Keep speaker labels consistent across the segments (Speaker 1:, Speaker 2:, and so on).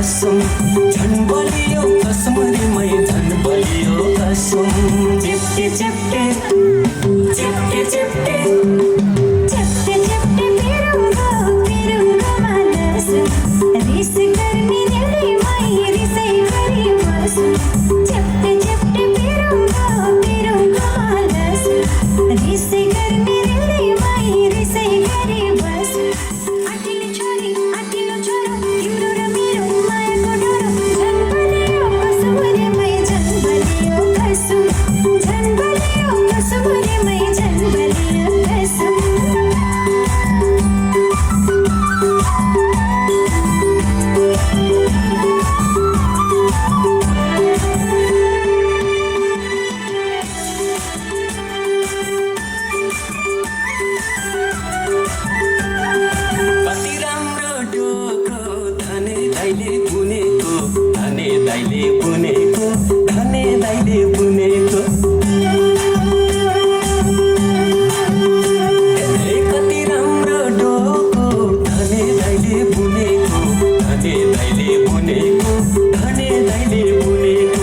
Speaker 1: कसम झन् बलियो कसमरीमै झन् बलियो कसम चिप्टे चिप्टे चिप्टे चिप्टे
Speaker 2: चिप्टे चिप्टे पिरुङ्गोमा लसु रिस गर्ने दिलैमै रिसै गरी बसु चिप्टे चिप्टे पिरुङ्गोमा लसु रिसै गर्ने दिलैमै रिसै गरी बसु आटिलो छोरी आटिलो छोरो तिम्रो र मेरो मायाको डोरो झन् बलियो कसमरीमै झन् बलियो कसम झन् बलियो कसमरीमै झन् बलियो कसम
Speaker 1: कति राम्रो डोको धने दाइले बुनेको धने दाइले बुनेको धने दाइले बुनेको कति राम्रो डोको धने दाइले बुनेको धने दाइले बुनेको धने दाइले बुनेको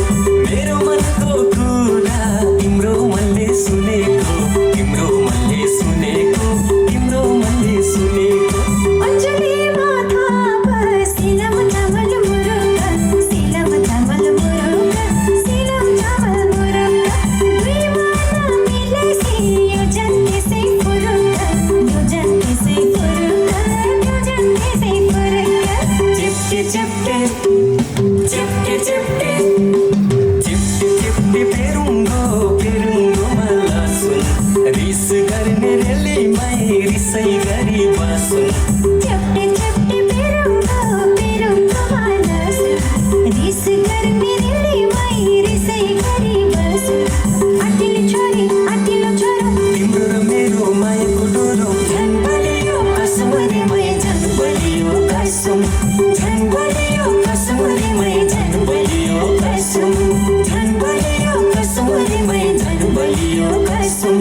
Speaker 1: मेरो मनको कुरा तिम्रो मनले सुनेको तिम्रो मनले सुनेको तिम्रो मनले सुनेको
Speaker 2: अञ्जली माथा सिलम चामल मुरुका सिलम चामल मुरुका सिलम चामल मुरुका दुई माना मिलेसी यो जन्ते से फुरुका यो जन्ते से फुरुका यो जन्ते से फुरुका
Speaker 1: चिप्टे चिप्टे चिप्टे चिप्टे चिप्टे चिप्टे पेरुङ्गोमा लसुन रिस गर्ने रेलीमै रिसै गरी बसुन
Speaker 2: चिप्टे चिप्टे पिरुङ्गोमा लसु रिस गर्ने दिलैमै रिसै गरी बसु आटिलो छोरी आटिलो छोरो
Speaker 1: तिम्रो र मेरो मायाको डोरो झन् बलियो कसमरीमै झन् बलियो कसम झन् बलियो कसमरीमै झन् बलियो कसम झन् बलियो कसमरीमै झन् बलियो कसम